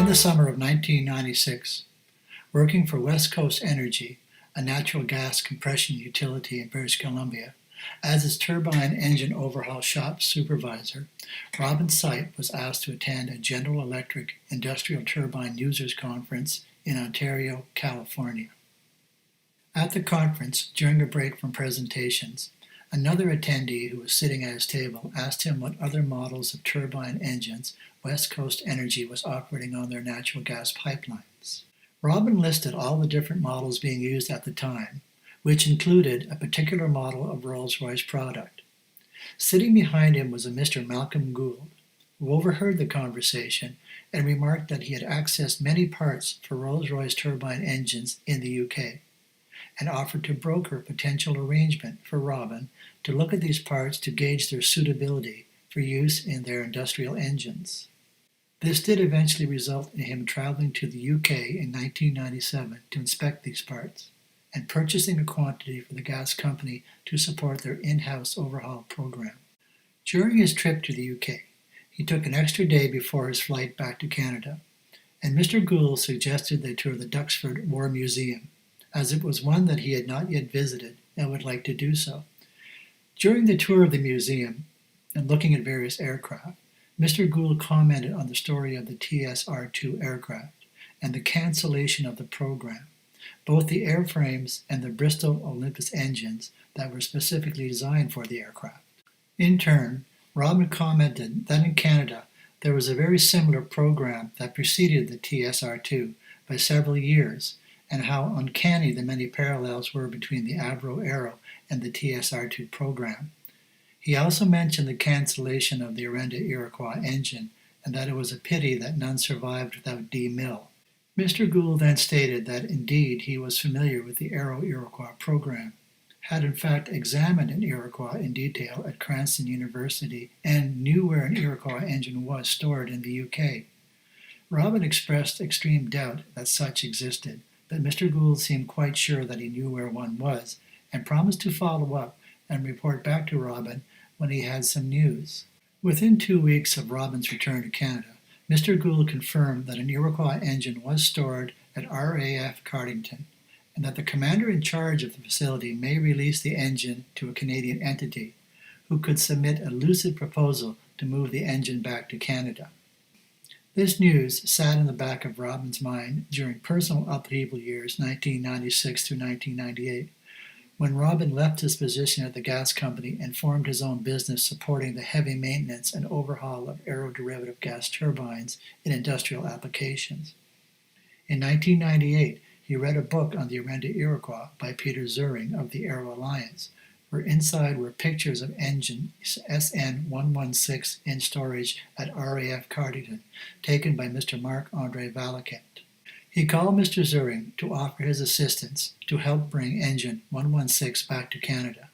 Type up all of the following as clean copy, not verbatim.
the summer of 1996, working for West Coast Energy, a natural gas compression utility in British Columbia, as its turbine engine overhaul shop supervisor, Robin Sipe was asked to attend a General Electric Industrial Turbine Users Conference in Ontario, California. At the conference, during a break from presentations, another attendee who was sitting at his table asked him what other models of turbine engines West Coast Energy was operating on their natural gas pipelines. Robin listed all the different models being used at the time, which included a particular model of Rolls-Royce product. Sitting behind him was a Mr. Malcolm Gould, who overheard the conversation and remarked that he had accessed many parts for Rolls-Royce turbine engines in the UK, and offered to broker a potential arrangement for Robin to look at these parts to gauge their suitability for use in their industrial engines. This did eventually result in him traveling to the UK in 1997 to inspect these parts, and purchasing a quantity for the gas company to support their in-house overhaul program. During his trip to the UK, he took an extra day before his flight back to Canada, and Mr. Gould suggested they tour the Duxford War Museum, as it was one that he had not yet visited and would like to do so. During the tour of the museum and looking at various aircraft, Mr. Gould commented on the story of the TSR-2 aircraft and the cancellation of the program, both the airframes and the Bristol Olympus engines that were specifically designed for the aircraft. In turn, Robin commented that in Canada there was a very similar program that preceded the TSR-2 by several years, and how uncanny the many parallels were between the AVRO Aero and the TSR-2 program. He also mentioned the cancellation of the Iroquois engine, and that it was a pity that none survived without D. Mill. Mr. Gould then stated that indeed he was familiar with the Iroquois program, had in fact examined an Iroquois in detail at Cranston University, and knew where an Iroquois engine was stored in the UK. Robin expressed extreme doubt that such existed, but Mr. Gould seemed quite sure that he knew where one was, and promised to follow up and report back to Robin when he had some news. Within 2 weeks of Robin's return to Canada, Mr. Gould confirmed that an Iroquois engine was stored at RAF Cardington, and that the commander in charge of the facility may release the engine to a Canadian entity, who could submit a lucid proposal to move the engine back to Canada. This news sat in the back of Robin's mind during personal upheaval years 1996 through 1998, when Robin left his position at the gas company and formed his own business supporting the heavy maintenance and overhaul of aeroderivative gas turbines in industrial applications. In 1998, he read a book on the Iroquois by Peter Zuring of the Aero Alliance, where inside were pictures of engine SN-116 in storage at RAF Cardington, taken by Mr. Marc-Andre Valicant. He called Mr. Zuring to offer his assistance to help bring engine 116 back to Canada,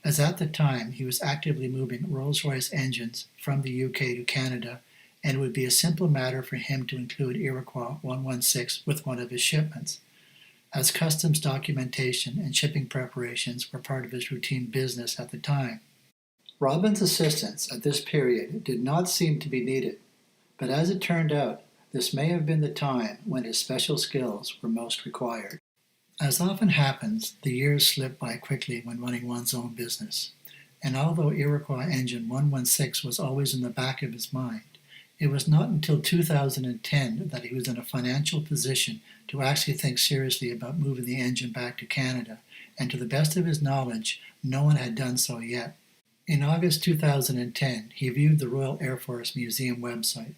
as at the time he was actively moving Rolls-Royce engines from the UK to Canada, and it would be a simple matter for him to include Iroquois 116 with one of his shipments, as customs documentation and shipping preparations were part of his routine business at the time. Robin's assistance at this period did not seem to be needed, but as it turned out, this may have been the time when his special skills were most required. As often happens, the years slip by quickly when running one's own business, and although Iroquois engine 116 was always in the back of his mind, it was not until 2010 that he was in a financial position to actually think seriously about moving the engine back to Canada, and to the best of his knowledge, no one had done so yet. In August 2010, he viewed the Royal Air Force Museum website.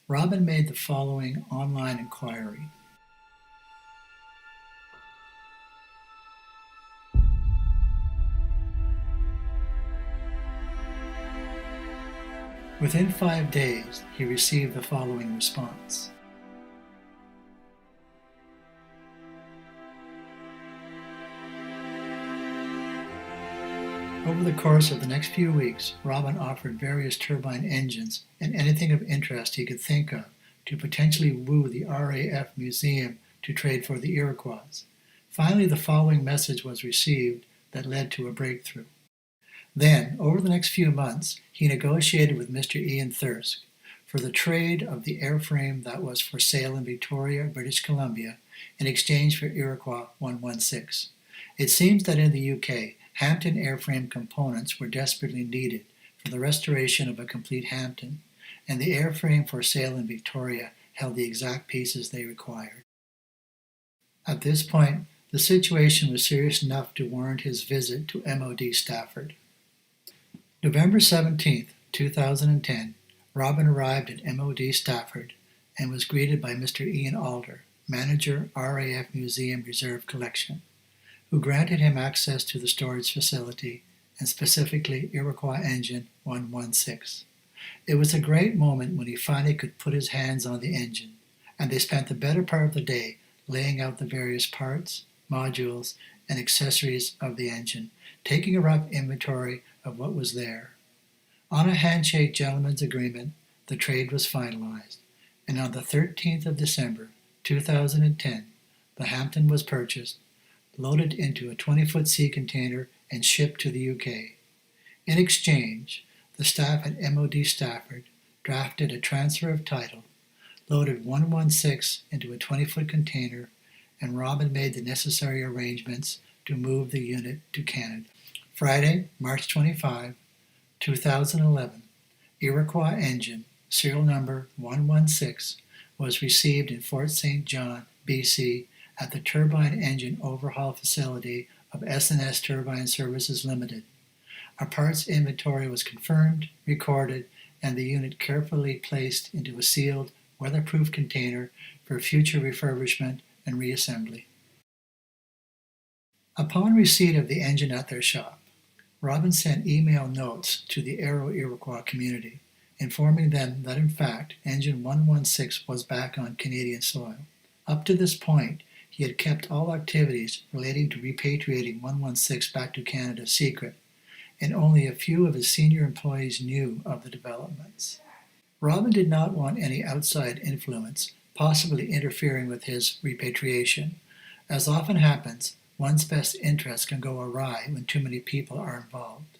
Robin made the following online inquiry. Within 5 days, he received the following response. Over the course of the next few weeks, Robin offered various turbine engines and anything of interest he could think of to potentially woo the RAF Museum to trade for the Iroquois. Finally, the following message was received that led to a breakthrough. Then, over the next few months, he negotiated with Mr. Ian Thirsk for the trade of the airframe that was for sale in Victoria, British Columbia, in exchange for Iroquois 116. It seems that in the UK, Hampton airframe components were desperately needed for the restoration of a complete Hampton, and the airframe for sale in Victoria held the exact pieces they required. At this point, the situation was serious enough to warrant his visit to MOD Stafford. November 17, 2010, Robin arrived at MOD Stafford and was greeted by Mr. Ian Alder, manager, RAF Museum Reserve Collection, who granted him access to the storage facility, and specifically Iroquois Engine 116. It was a great moment when he finally could put his hands on the engine, and they spent the better part of the day laying out the various parts, modules, and accessories of the engine, taking a rough inventory of what was there. On a handshake gentleman's agreement, the trade was finalized, and on the 13th of December, 2010, the Hampton was purchased, loaded into a 20-foot sea container, and shipped to the UK. In exchange, the staff at MOD Stafford drafted a transfer of title, loaded 116 into a 20-foot container, and Robin made the necessary arrangements to move the unit to Canada. Friday, March 25, 2011, Iroquois Engine, serial number 116, was received in Fort St. John, BC, at the Turbine Engine Overhaul Facility of S&S Turbine Services Limited. A parts inventory was confirmed, recorded, and the unit carefully placed into a sealed, weatherproof container for future refurbishment and reassembly. Upon receipt of the engine at their shop, Robin sent email notes to the AVRO Iroquois community, informing them that in fact Engine 116 was back on Canadian soil. Up to this point, he had kept all activities relating to repatriating 116 back to Canada secret, and only a few of his senior employees knew of the developments. Robin did not want any outside influence possibly interfering with his repatriation. As often happens, one's best interests can go awry when too many people are involved.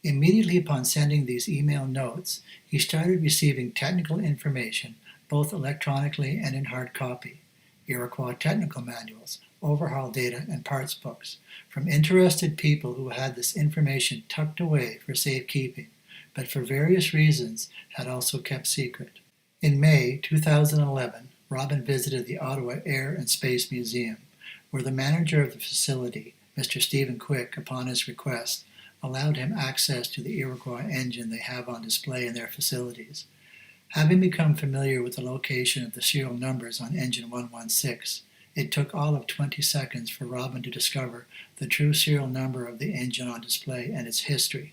Immediately upon sending these email notes, he started receiving technical information, both electronically and in hard copy, Iroquois technical manuals, overhaul data, and parts books, from interested people who had this information tucked away for safekeeping, but for various reasons had also kept secret. In May 2011, Robin visited the Ottawa Air and Space Museum, where the manager of the facility, Mr. Stephen Quick, upon his request, allowed him access to the Iroquois engine they have on display in their facilities. Having become familiar with the location of the serial numbers on Engine 116, it took all of 20 seconds for Robin to discover the true serial number of the engine on display and its history.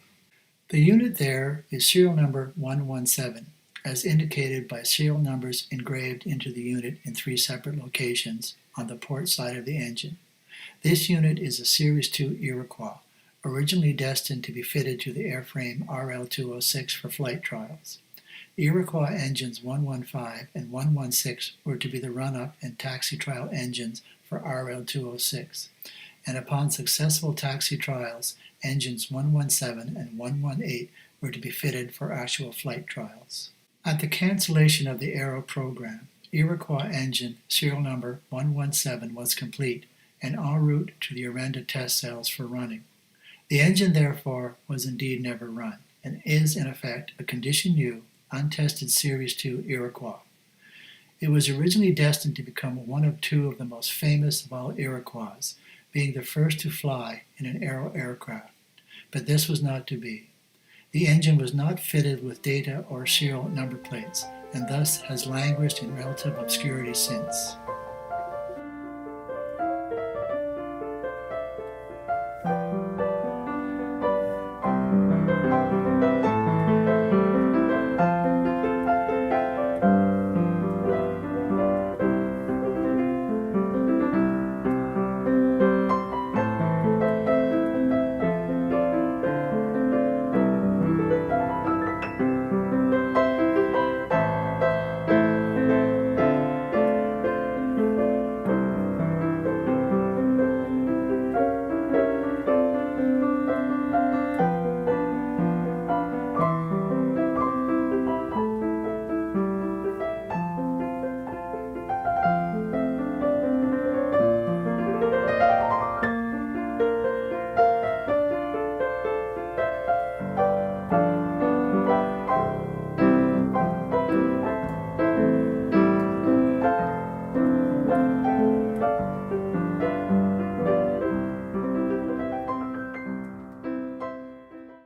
The unit there is serial number 117, as indicated by serial numbers engraved into the unit in 3 separate locations on the port side of the engine. This unit is a Series 2 Iroquois, originally destined to be fitted to the airframe RL-206 for flight trials. Iroquois engines 115 and 116 were to be the run-up and taxi trial engines for RL-206, and upon successful taxi trials, engines 117 and 118 were to be fitted for actual flight trials. At the cancellation of the AVRO program, Iroquois engine serial number 117 was complete and en route to the Orenda test cells for running. The engine, therefore, was indeed never run, and is, in effect, a condition new, untested Series 2 Iroquois. It was originally destined to become one of 2 of the most famous of all Iroquois, being the first to fly in an AVRO aircraft, but this was not to be. The engine was not fitted with data or serial number plates, and thus has languished in relative obscurity since.